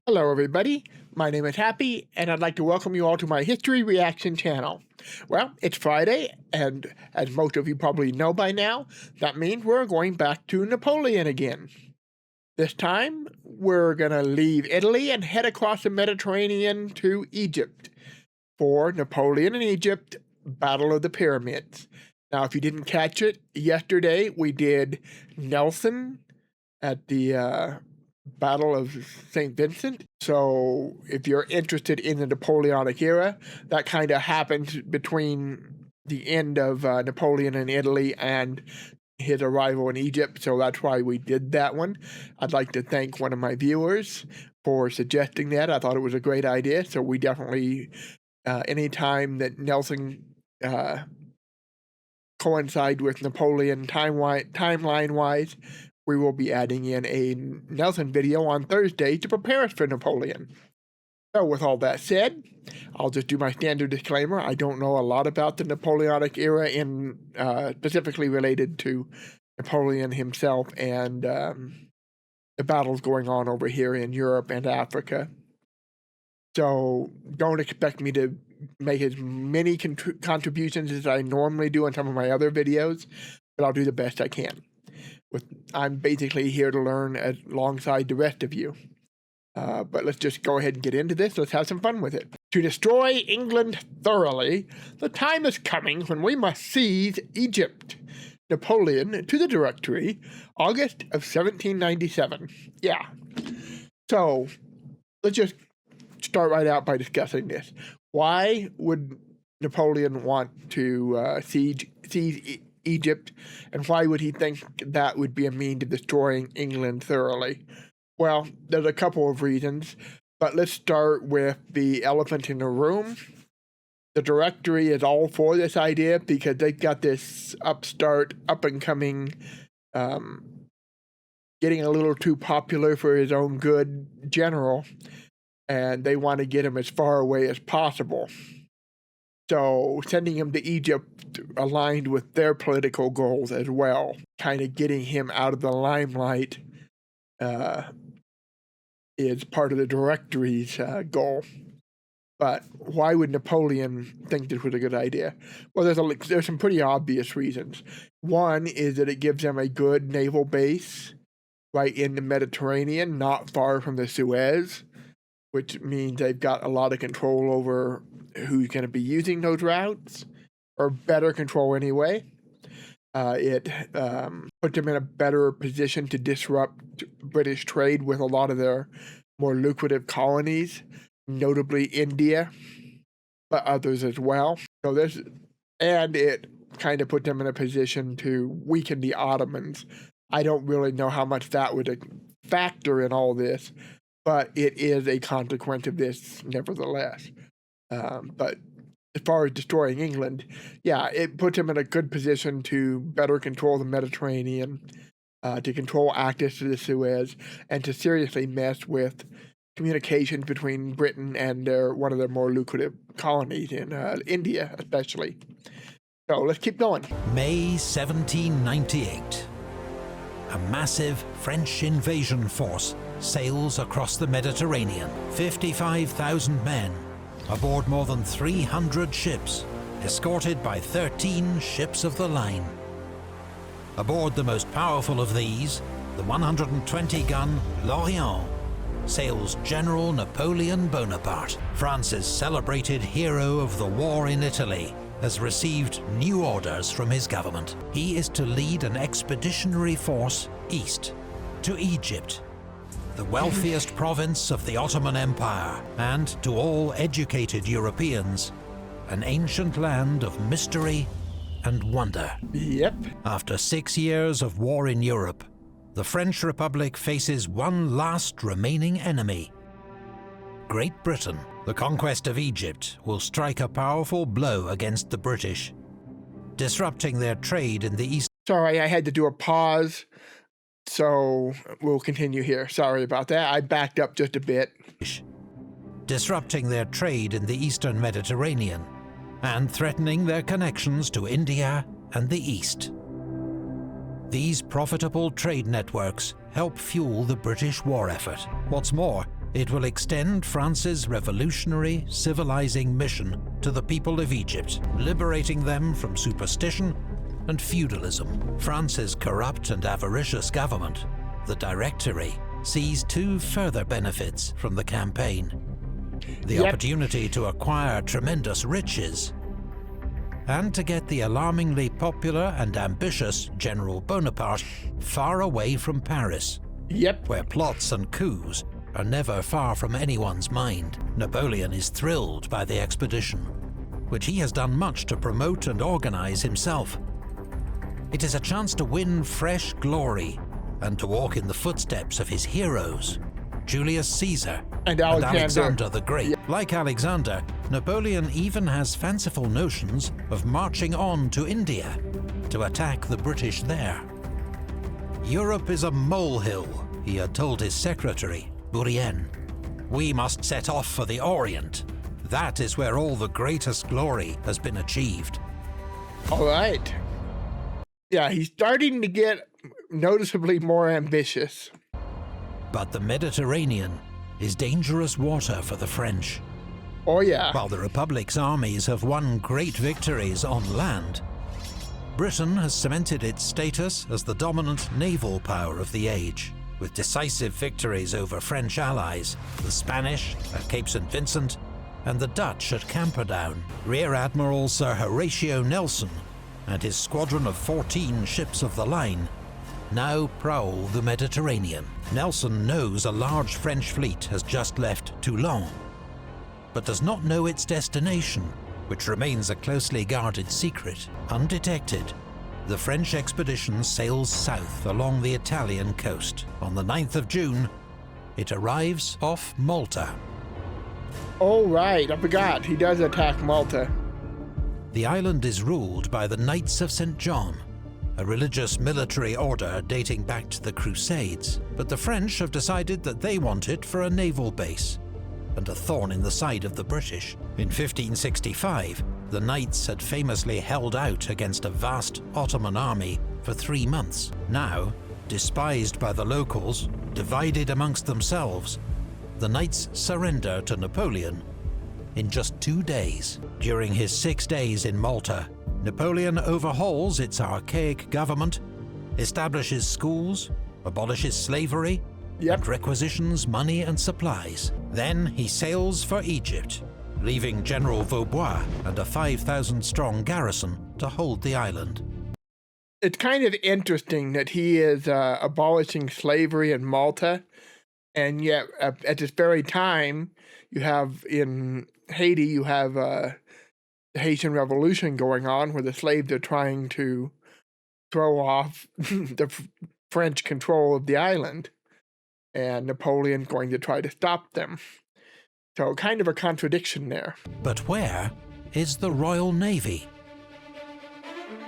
Hello everybody, my name is Happy, and I'd like to welcome you all to my History Reaction channel. Well, it's Friday, and as most of you probably know by now, that means we're going back to Napoleon again. This time, we're gonna leave Italy and head across the Mediterranean to Egypt for Napoleon and Egypt, Battle of the Pyramids. Now, if you didn't catch it, yesterday we did Nelson at the Battle of St. Vincent. So if you're interested in the Napoleonic era, that kind of happened between the end of Napoleon in Italy and his arrival in Egypt, so that's why we did that one. I'd like to thank one of my viewers for suggesting that. I thought it was a great idea, so we definitely, anytime that Nelson coincide with Napoleon timeline-wise, we will be adding in a Nelson video on Thursday to prepare us for Napoleon. So with all that said, I'll just do my standard disclaimer. I don't know a lot about the Napoleonic era specifically related to Napoleon himself and the battles going on over here in Europe and Africa. So don't expect me to make as many contributions as I normally do on some of my other videos, but I'll do the best I can. I'm basically here to learn alongside the rest of you. But let's just go ahead and get into this. Let's have some fun with it. To destroy England thoroughly, the time is coming when we must seize Egypt. Napoleon to the Directory, August of 1797. Yeah. So, let's just start right out by discussing this. Why would Napoleon want to seize Egypt, and why would he think that would be a means of destroying England thoroughly? Well, there's a couple of reasons, but let's start with the elephant in the room. The Directory is all for this idea because they've got this upstart, up-and-coming, getting a little too popular for his own good general, and they want to get him as far away as possible. So sending him to Egypt aligned with their political goals as well, kind of getting him out of the limelight is part of the Directory's goal. But why would Napoleon think this was a good idea? Well, there's some pretty obvious reasons. One is that it gives them a good naval base right in the Mediterranean, not far from the Suez, which means they've got a lot of control over who's going to be using those routes, or better control anyway. It puts them in a better position to disrupt British trade with a lot of their more lucrative colonies, notably India, but others as well. And it kind of put them in a position to weaken the Ottomans. I don't really know how much that would factor in all this, but it is a consequence of this nevertheless. But as far as destroying England, yeah, it puts him in a good position to better control the Mediterranean, to control access to the Suez, and to seriously mess with communications between Britain and one of their more lucrative colonies in India, especially. So let's keep going. May 1798. A massive French invasion force sails across the Mediterranean. 55,000 men, aboard more than 300 ships, escorted by 13 ships of the line. Aboard the most powerful of these, the 120-gun L'Orient, sails General Napoleon Bonaparte. France's celebrated hero of the war in Italy has received new orders from his government. He is to lead an expeditionary force east, to Egypt, the wealthiest province of the Ottoman Empire, and to all educated Europeans, an ancient land of mystery and wonder. Yep. After 6 years of war in Europe, the French Republic faces one last remaining enemy: Great Britain. The conquest of Egypt will strike a powerful blow against the British, disrupting their trade in the East. Sorry, I had to do a pause. So we'll continue here. Sorry about that. I backed up just a bit. Disrupting their trade in the Eastern Mediterranean and threatening their connections to India and the East. These profitable trade networks help fuel the British war effort. What's more, It will extend France's revolutionary, civilizing mission to the people of Egypt, liberating them from superstition and feudalism. France's corrupt and avaricious government, the Directory, sees two further benefits from the campaign. The opportunity to acquire tremendous riches, and to get the alarmingly popular and ambitious General Bonaparte far away from Paris, where plots and coups are never far from anyone's mind. Napoleon is thrilled by the expedition, which he has done much to promote and organize himself. It is a chance to win fresh glory and to walk in the footsteps of his heroes, Julius Caesar and Alexander the Great. Like Alexander, Napoleon even has fanciful notions of marching on to India to attack the British there. Europe is a molehill, he had told his secretary, Bourrienne. We must set off for the Orient. That is where all the greatest glory has been achieved. All right. Yeah, he's starting to get noticeably more ambitious. But the Mediterranean is dangerous water for the French. Oh yeah. While the Republic's armies have won great victories on land, Britain has cemented its status as the dominant naval power of the age, with decisive victories over French allies, the Spanish at Cape St. Vincent and the Dutch at Camperdown. Rear Admiral Sir Horatio Nelson and his squadron of 14 ships of the line now prowl the Mediterranean. Nelson knows a large French fleet has just left Toulon, but does not know its destination, which remains a closely guarded secret. Undetected, the French expedition sails south along the Italian coast. On the 9th of June, it arrives off Malta. Oh right, I forgot, he does attack Malta. The island is ruled by the Knights of St. John, a religious military order dating back to the Crusades, but the French have decided that they want it for a naval base, and a thorn in the side of the British. In 1565, the Knights had famously held out against a vast Ottoman army for 3 months. Now, despised by the locals, divided amongst themselves, the Knights surrender to Napoleon in just 2 days. During his 6 days in Malta, Napoleon overhauls its archaic government, establishes schools, abolishes slavery, and requisitions money and supplies. Then he sails for Egypt, leaving General Vaubois and a 5,000-strong garrison to hold the island. It's kind of interesting that he is abolishing slavery in Malta, and yet at this very time, you have in Haiti, you have the Haitian Revolution going on, where the slaves are trying to throw off the French control of the island, and Napoleon's going to try to stop them. So kind of a contradiction there. But where is the Royal Navy?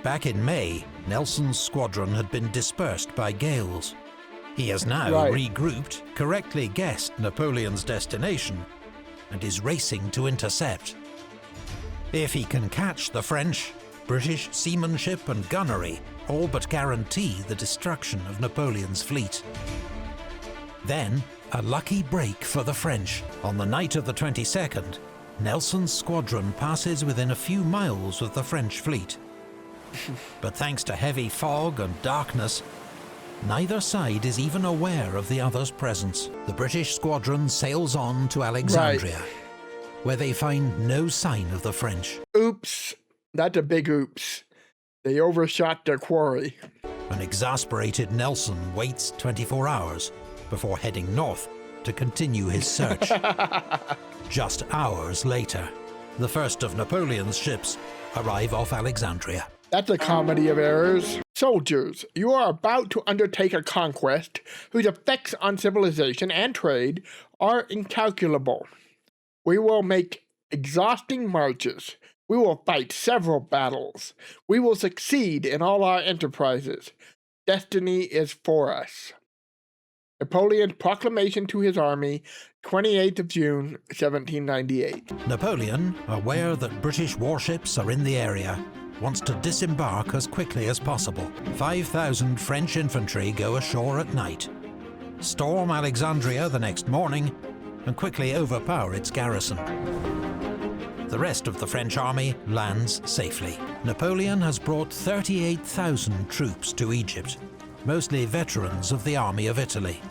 Back in May, Nelson's squadron had been dispersed by gales. He has now regrouped, correctly guessed Napoleon's destination, and is racing to intercept. If he can catch the French, British seamanship and gunnery all but guarantee the destruction of Napoleon's fleet. Then, a lucky break for the French. On the night of the 22nd, Nelson's squadron passes within a few miles of the French fleet. But thanks to heavy fog and darkness, neither side is even aware of the other's presence. The British squadron sails on to Alexandria, where they find no sign of the French. Oops. That's a big oops. They overshot their quarry. An exasperated Nelson waits 24 hours before heading north to continue his search. Just hours later, the first of Napoleon's ships arrive off Alexandria. That's a comedy of errors. Soldiers, you are about to undertake a conquest whose effects on civilization and trade are incalculable. We will make exhausting marches. We will fight several battles. We will succeed in all our enterprises. Destiny is for us. Napoleon's proclamation to his army, 28th of June, 1798. Napoleon, aware that British warships are in the area, wants to disembark as quickly as possible. 5,000 French infantry go ashore at night, storm Alexandria the next morning, and quickly overpower its garrison. The rest of the French army lands safely. Napoleon has brought 38,000 troops to Egypt, mostly veterans of the Army of Italy.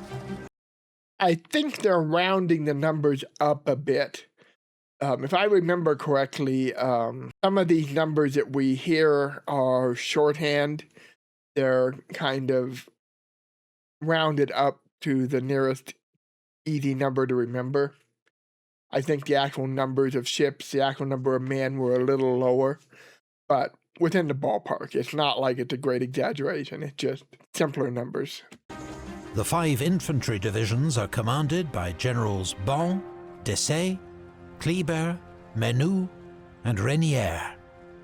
I think they're rounding the numbers up a bit. If I remember correctly, some of these numbers that we hear are shorthand. They're kind of rounded up to the nearest easy number to remember. I think the actual numbers of ships, the actual number of men were a little lower, but within the ballpark. It's not like it's a great exaggeration. It's just simpler numbers. The 5 infantry divisions are commanded by Generals Bon, Desaix, Kleber, Menou, and Renier.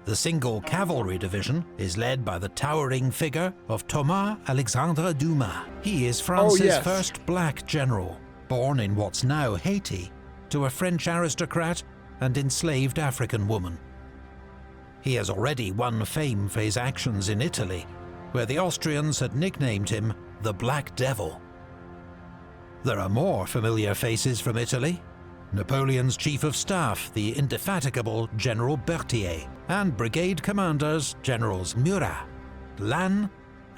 The single cavalry division is led by the towering figure of Thomas Alexandre Dumas. He is France's first black general, born in what's now Haiti, to a French aristocrat and enslaved African woman. He has already won fame for his actions in Italy, where the Austrians had nicknamed him the Black Devil. There are more familiar faces from Italy: Napoleon's chief of staff, the indefatigable General Berthier, and brigade commanders Generals Murat, Lannes,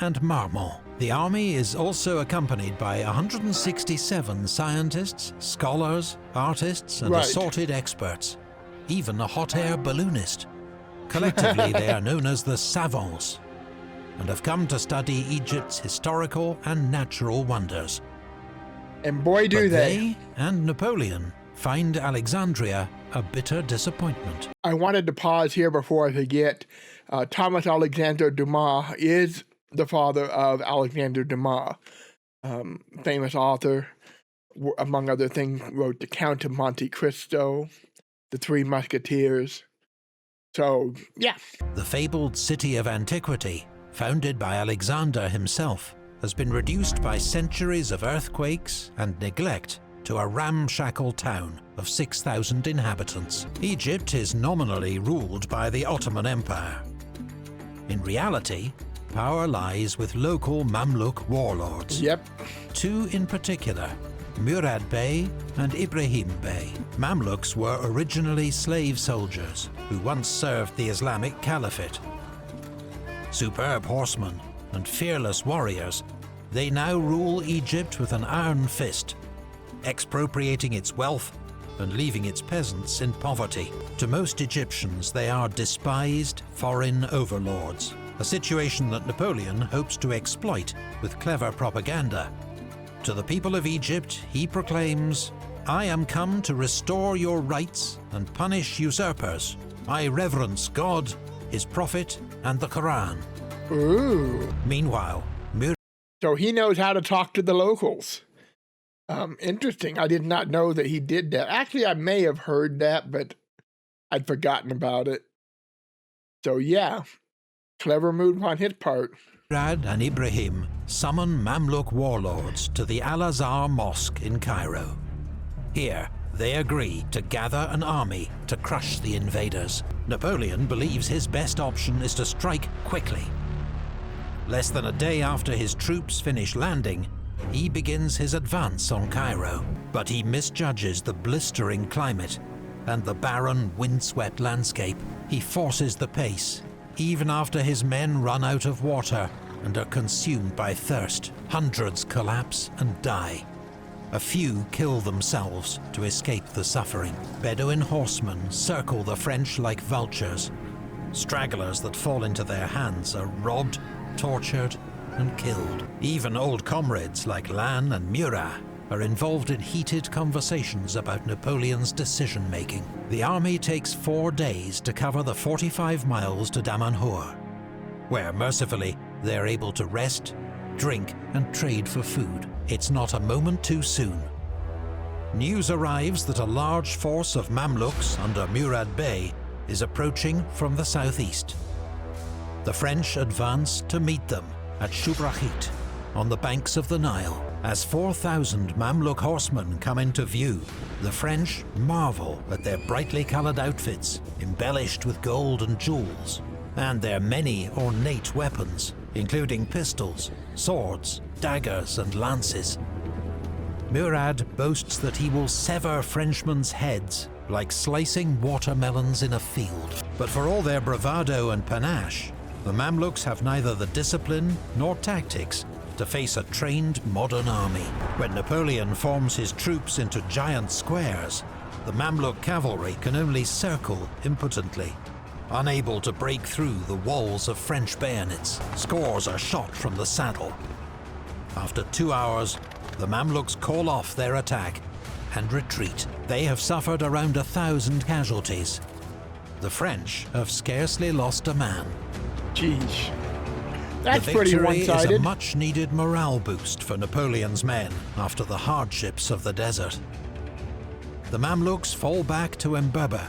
and Marmont. The army is also accompanied by 167 scientists, scholars, artists, and assorted experts, even a hot air balloonist. Collectively, they are known as the savants, and have come to study Egypt's historical and natural wonders. And boy, do they and Napoleon find Alexandria a bitter disappointment. I wanted to pause here before I forget. Thomas Alexandre Dumas is the father of Alexander Dumas, famous author, among other things, wrote The Count of Monte Cristo, The Three Musketeers. So, yeah. The fabled city of antiquity, founded by Alexander himself, has been reduced by centuries of earthquakes and neglect to a ramshackle town of 6,000 inhabitants. Egypt is nominally ruled by the Ottoman Empire. In reality, power lies with local Mamluk warlords. Yep. 2 in particular, Murad Bey and Ibrahim Bey. Mamluks were originally slave soldiers who once served the Islamic Caliphate. Superb horsemen and fearless warriors, they now rule Egypt with an iron fist, expropriating its wealth and leaving its peasants in poverty. To most Egyptians, they are despised foreign overlords, a situation that Napoleon hopes to exploit with clever propaganda. To the people of Egypt, he proclaims, "I am come to restore your rights and punish usurpers. I reverence God, his prophet, and the Quran." Ooh. Meanwhile, So he knows how to talk to the locals. Interesting. I did not know that he did that. Actually, I may have heard that, but I'd forgotten about it. So yeah, clever move on his part. Murad and Ibrahim summon Mamluk warlords to the Al-Azhar Mosque in Cairo. Here, they agree to gather an army to crush the invaders. Napoleon believes his best option is to strike quickly. Less than a day after his troops finish landing, he begins his advance on Cairo. But he misjudges the blistering climate and the barren, windswept landscape. He forces the pace, even after his men run out of water and are consumed by thirst. Hundreds collapse and die. A few kill themselves to escape the suffering. Bedouin horsemen circle the French like vultures. Stragglers that fall into their hands are robbed, tortured, and killed. Even old comrades like Lannes and Murat are involved in heated conversations about Napoleon's decision-making. The army takes 4 days to cover the 45 miles to Damanhur, where mercifully they're able to rest, drink, and trade for food. It's not a moment too soon. News arrives that a large force of Mamluks under Murad Bey is approaching from the southeast. The French advance to meet them at Shubrachit, on the banks of the Nile. As 4,000 Mamluk horsemen come into view, the French marvel at their brightly coloured outfits, embellished with gold and jewels, and their many ornate weapons, including pistols, swords, daggers, and lances. Murad boasts that he will sever Frenchmen heads like slicing watermelons in a field. But for all their bravado and panache, the Mamluks have neither the discipline nor tactics to face a trained modern army. When Napoleon forms his troops into giant squares, the Mamluk cavalry can only circle impotently, unable to break through the walls of French bayonets. Scores are shot from the saddle. After 2 hours, the Mamluks call off their attack and retreat. They have suffered around 1,000 casualties. The French have scarcely lost a man. Jeez. That's the pretty victory is a one-sided. much-needed morale boost for Napoleon's men after the hardships of the desert. The Mamluks fall back to Mbaba,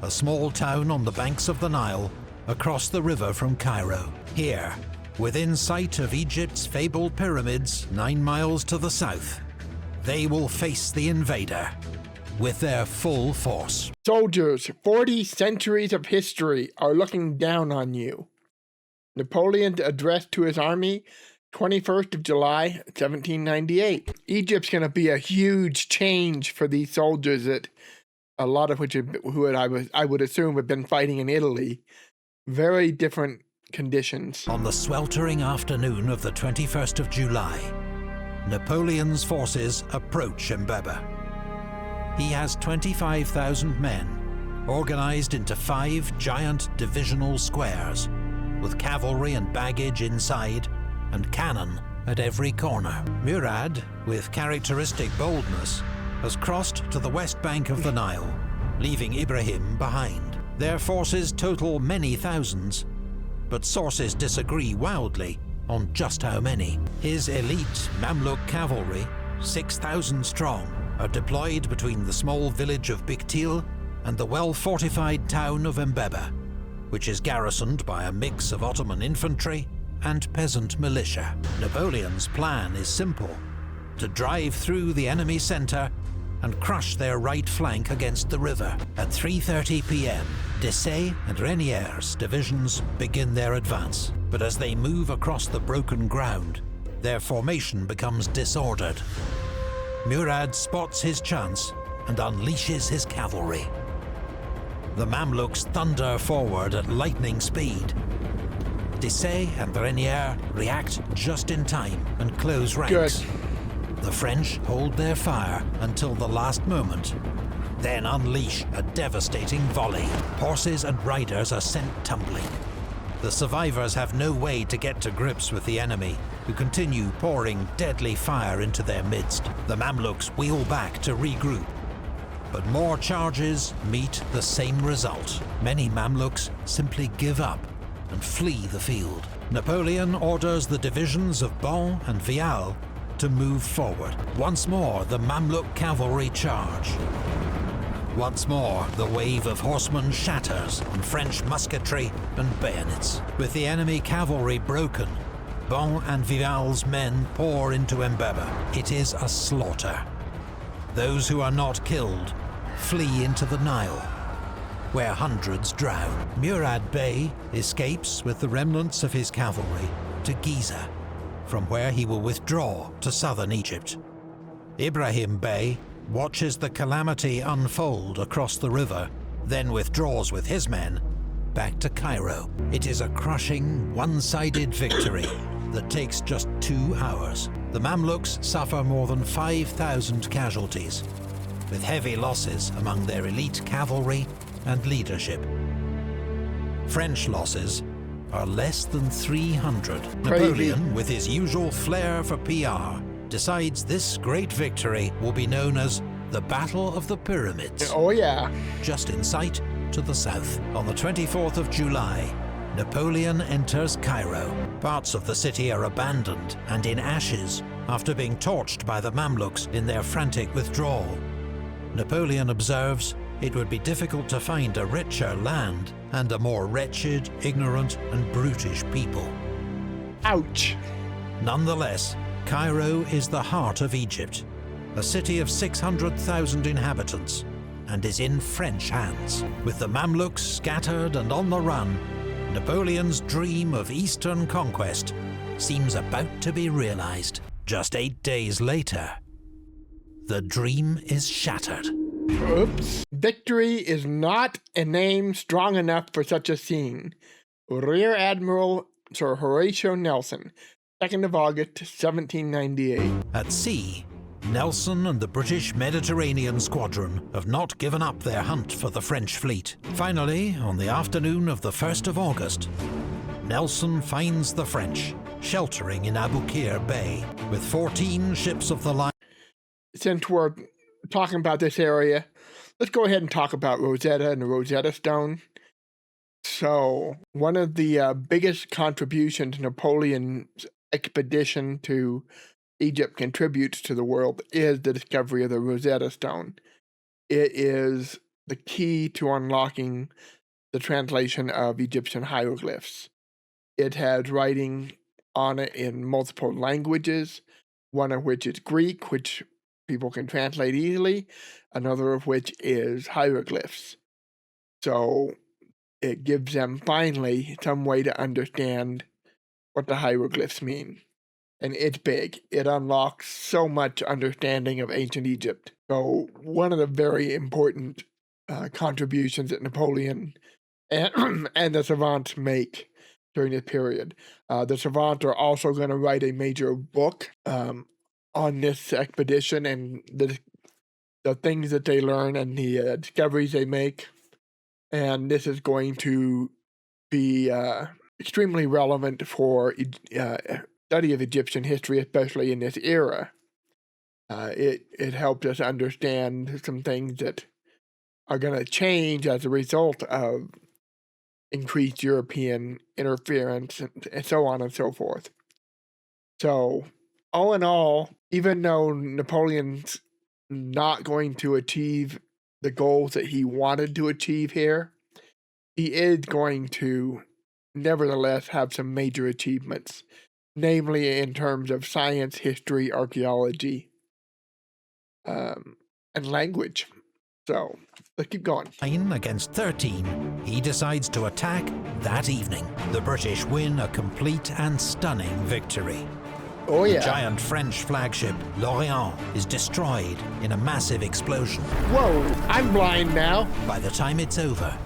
a small town on the banks of the Nile, across the river from Cairo. Here, within sight of Egypt's fabled pyramids 9 miles to the south, they will face the invader with their full force. Soldiers, 40 centuries of history are looking down on you. Napoleon's address to his army, 21st of July, 1798. Egypt's going to be a huge change for these soldiers, that a lot of which I would assume have been fighting in Italy. Very different conditions. On the sweltering afternoon of the 21st of July, Napoleon's forces approach Mbaba. He has 25,000 men, organized into 5 giant divisional squares, with cavalry and baggage inside, and cannon at every corner. Murad, with characteristic boldness, has crossed to the west bank of the Nile, leaving Ibrahim behind. Their forces total many thousands, but sources disagree wildly on just how many. His elite Mamluk cavalry, 6,000 strong, are deployed between the small village of Biktil and the well-fortified town of Mbaba, which is garrisoned by a mix of Ottoman infantry and peasant militia. Napoleon's plan is simple: to drive through the enemy center and crush their right flank against the river. At 3:30 p.m, Desaix and Renier's divisions begin their advance, but as they move across the broken ground, their formation becomes disordered. Murad spots his chance and unleashes his cavalry. The Mamluks thunder forward at lightning speed. Desaix and Renier react just in time and close ranks. Good. The French hold their fire until the last moment, then unleash a devastating volley. Horses and riders are sent tumbling. The survivors have no way to get to grips with the enemy, who continue pouring deadly fire into their midst. The Mamluks wheel back to regroup, but more charges meet the same result. Many Mamluks simply give up and flee the field. Napoleon orders the divisions of Bon and Vial to move forward. Once more, the Mamluk cavalry charge. Once more, the wave of horsemen shatters on French musketry and bayonets. With the enemy cavalry broken, Bon and Vial's men pour into Mbaba. It is a slaughter. Those who are not killed flee into the Nile, where hundreds drown. Murad Bey escapes with the remnants of his cavalry to Giza, from where he will withdraw to southern Egypt. Ibrahim Bey watches the calamity unfold across the river, then withdraws with his men back to Cairo. It is a crushing, one-sided victory that takes just 2 hours. The Mamluks suffer more than 5,000 casualties, with heavy losses among their elite cavalry and leadership. French losses are less than 300. Crazy. Napoleon, with his usual flair for PR, decides this great victory will be known as the Battle of the Pyramids. Oh yeah. Just in sight to the south. On the 24th of July, Napoleon enters Cairo. Parts of the city are abandoned and in ashes after being torched by the Mamluks in their frantic withdrawal. Napoleon observes it would be difficult to find a richer land and a more wretched, ignorant, and brutish people. Ouch. Nonetheless, Cairo is the heart of Egypt, a city of 600,000 inhabitants, and is in French hands. With the Mamluks scattered and on the run, Napoleon's dream of eastern conquest seems about to be realized. Just 8 days later, the dream is shattered. Oops. Victory is not a name strong enough for such a scene. Rear Admiral Sir Horatio Nelson, 2nd of August, 1798. At sea, Nelson and the British Mediterranean Squadron have not given up their hunt for the French fleet. Finally, on the afternoon of the 1st of August, Nelson finds the French sheltering in Aboukir Bay with 14 ships of the line. Since we're talking about this area, let's go ahead and talk about Rosetta and the Rosetta Stone. So, one of the biggest contributions Napoleon's expedition to Egypt contributes to the world is the discovery of the Rosetta Stone. It is the key to unlocking the translation of Egyptian hieroglyphs. It has writing on it in multiple languages, one of which is Greek, which people can translate easily, another of which is hieroglyphs. So it gives them finally some way to understand what the hieroglyphs mean. And it's big. It unlocks so much understanding of ancient Egypt. So one of the very important contributions that Napoleon and the savants make during this period. The savants are also going to write a major book on this expedition and the things that they learn and the discoveries they make. And this is going to be extremely relevant for study of Egyptian history, especially in this era. It helped us understand some things that are going to change as a result of increased European interference and so on and so forth. So, all in all, even though Napoleon's not going to achieve the goals that he wanted to achieve here, he is going to nevertheless have some major achievements, namely in terms of science, history, archaeology, and language. So, let's keep going. 9 against 13, he decides to attack that evening. The British win a complete and stunning victory. Oh yeah. The giant French flagship, L'Orient, is destroyed in a massive explosion. Whoa, I'm blind now. By the time it's over,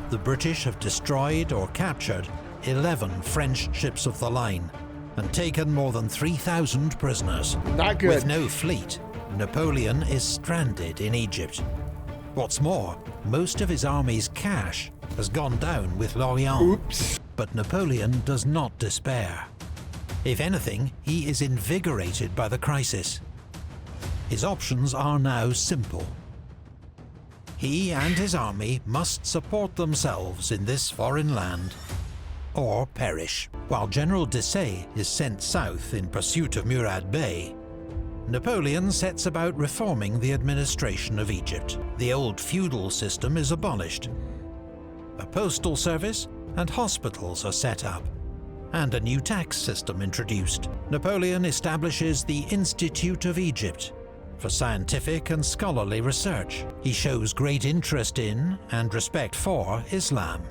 the British have destroyed or captured 11 French ships of the line and taken more than 3,000 prisoners. Not good. With no fleet, Napoleon is stranded in Egypt. What's more, most of his army's cash has gone down with L'Orient. Oops. But Napoleon does not despair. If anything, he is invigorated by the crisis. His options are now simple. He and his army must support themselves in this foreign land, or perish. While General Desaix is sent south in pursuit of Murad Bey, Napoleon sets about reforming the administration of Egypt. The old feudal system is abolished. A postal service and hospitals are set up, and a new tax system introduced. Napoleon establishes the Institute of Egypt for scientific and scholarly research. He shows great interest in and respect for Islam,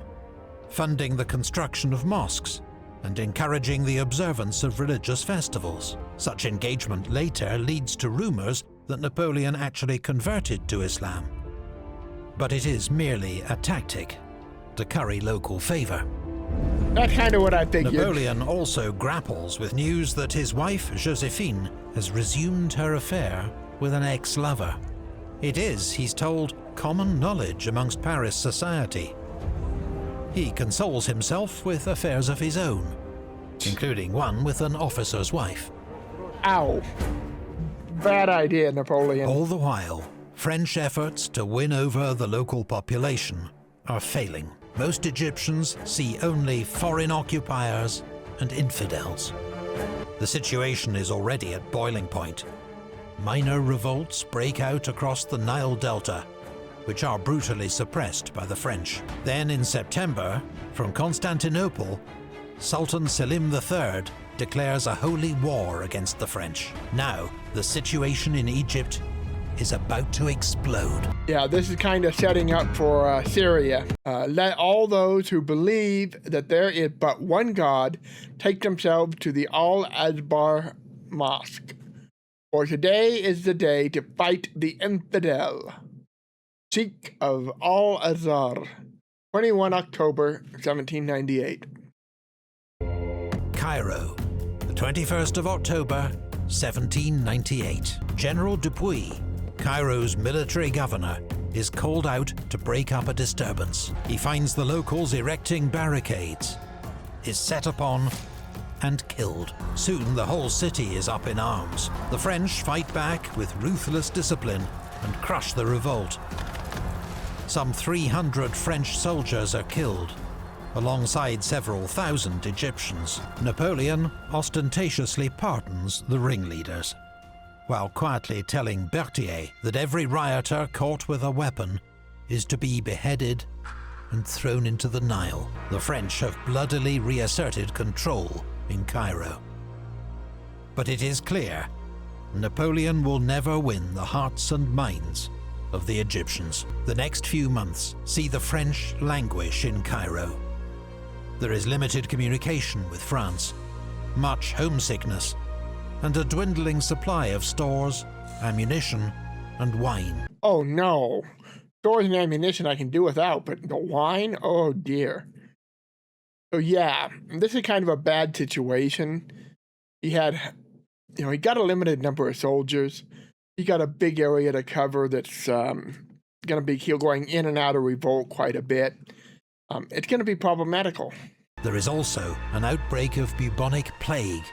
funding the construction of mosques and encouraging the observance of religious festivals. Such engagement later leads to rumors that Napoleon actually converted to Islam. But it is merely a tactic to curry local favor. That's kind of what I figured. Napoleon also grapples with news that his wife, Josephine, has resumed her affair with an ex-lover. It is, he's told, common knowledge amongst Paris society. He consoles himself with affairs of his own, including one with an officer's wife. Ow. Bad idea, Napoleon. All the while, French efforts to win over the local population are failing. Most Egyptians see only foreign occupiers and infidels. The situation is already at boiling point. Minor revolts break out across the Nile Delta, which are brutally suppressed by the French. Then in September, from Constantinople, Sultan Selim III declares a holy war against the French. Now, the situation in Egypt is about to explode. Yeah, this is kind of setting up for Syria. Let all those who believe that there is but one God take themselves to the Al-Azbar Mosque, For today is the day to fight the infidel, Sheikh of Al-Azhar, 21 October 1798. Cairo, the 21st of October, 1798. General Dupuy, Cairo's military governor, is called out to break up a disturbance. He finds the locals erecting barricades, is set upon and killed. Soon the whole city is up in arms. The French fight back with ruthless discipline and crush the revolt. Some 300 French soldiers are killed, alongside several thousand Egyptians. Napoleon ostentatiously pardons the ringleaders, while quietly telling Berthier that every rioter caught with a weapon is to be beheaded and thrown into the Nile. The French have bloodily reasserted control in Cairo. But it is clear, Napoleon will never win the hearts and minds of the Egyptians. The next few months see the French languish in Cairo. There is limited communication with France, much homesickness, and a dwindling supply of stores, ammunition, and wine. Oh no. Stores and ammunition I can do without, but the wine? Oh dear. So yeah, this is kind of a bad situation. He had, he got a limited number of soldiers. He got a big area to cover that's going to be going in and out of revolt quite a bit. It's going to be problematical. There is also an outbreak of bubonic plague,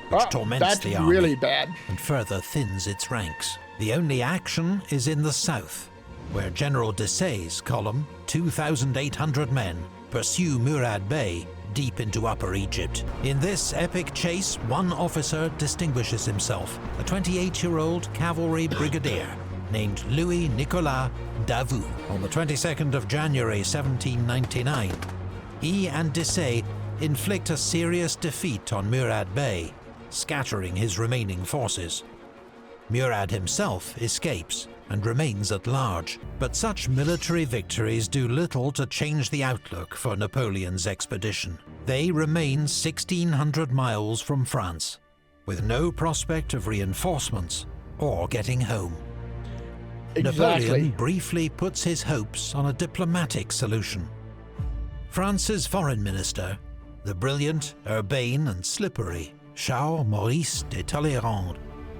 which torments the army really bad and further thins its ranks. The only action is in the south, where General Desaix's column, 2,800 men, pursue Murad Bey deep into Upper Egypt. In this epic chase, one officer distinguishes himself, a 28-year-old cavalry brigadier named Louis-Nicolas Davout. On the 22nd of January 1799, he and Desaix inflict a serious defeat on Murad Bey, scattering his remaining forces. Murad himself escapes and remains at large, but such military victories do little to change the outlook for Napoleon's expedition. They remain 1,600 miles from France, with no prospect of reinforcements or getting home. Exactly. Napoleon briefly puts his hopes on a diplomatic solution. France's foreign minister, the brilliant, urbane and slippery Charles Maurice de Talleyrand,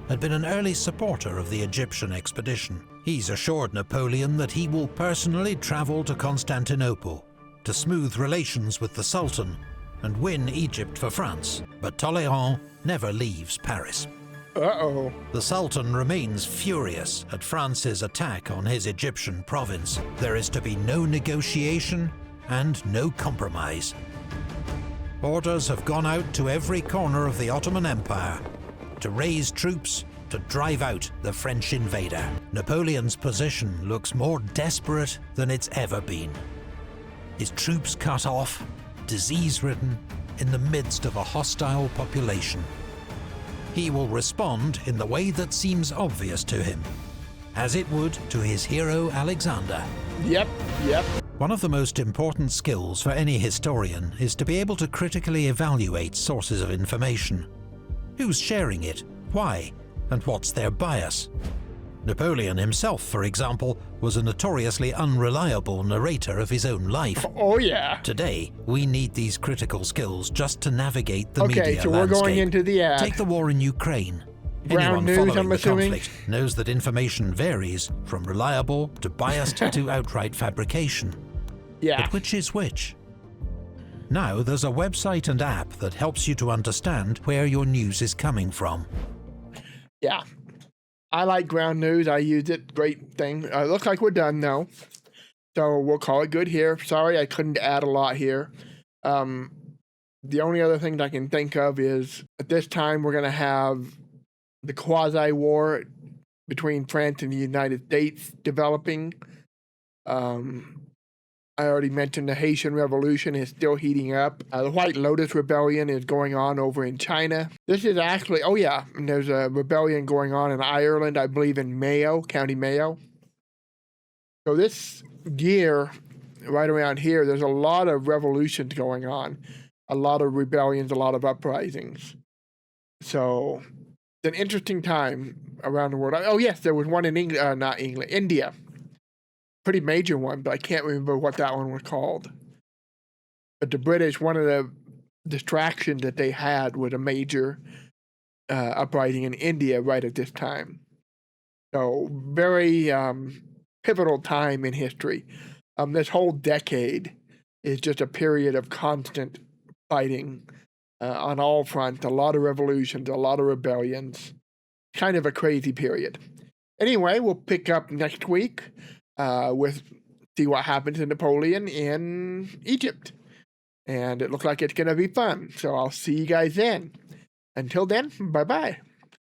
had been an early supporter of the Egyptian expedition. He's assured Napoleon that he will personally travel to Constantinople to smooth relations with the Sultan and win Egypt for France. But Talleyrand never leaves Paris. Uh-oh. The Sultan remains furious at France's attack on his Egyptian province. There is to be no negotiation and no compromise. Orders have gone out to every corner of the Ottoman Empire to raise troops to drive out the French invader. Napoleon's position looks more desperate than it's ever been. His troops cut off, disease-ridden, in the midst of a hostile population. He will respond in the way that seems obvious to him, as it would to his hero Alexander. Yep. One of the most important skills for any historian is to be able to critically evaluate sources of information. Who's sharing it, why, and what's their bias? Napoleon himself, for example, was a notoriously unreliable narrator of his own life. Oh yeah. Today, we need these critical skills just to navigate the media Okay, so landscape. we're going into the ad. Take the war in Ukraine. Ground Anyone news, following I'm the assuming? conflict knows that information varies from reliable to biased to outright fabrication. Yeah. But which is which? Now there's a website and app that helps you to understand where your news is coming from. Yeah. I like ground news. I use it. Great thing. Looks like we're done now. So we'll call it good here. Sorry, I couldn't add a lot here. The only other thing that I can think of is at this time we're going to have the quasi-war between France and the United States developing. I already mentioned the Haitian Revolution is still heating up. The White Lotus Rebellion is going on over in China. This is actually, and there's a rebellion going on in Ireland, I believe in Mayo, County Mayo. So this year, right around here, there's a lot of revolutions going on. A lot of rebellions, a lot of uprisings. So an interesting time around the world. Oh, yes, there was one in England, not England, India. Pretty major one, but I can't remember what that one was called. But the British, one of the distractions that they had was a major uprising in India right at this time. So very pivotal time in history. This whole decade is just a period of constant fighting on all fronts, a lot of revolutions, a lot of rebellions. Kind of a crazy period. Anyway, we'll pick up next week with see what happens to Napoleon in Egypt. And it looks like it's going to be fun. So I'll see you guys then. Until then, bye-bye.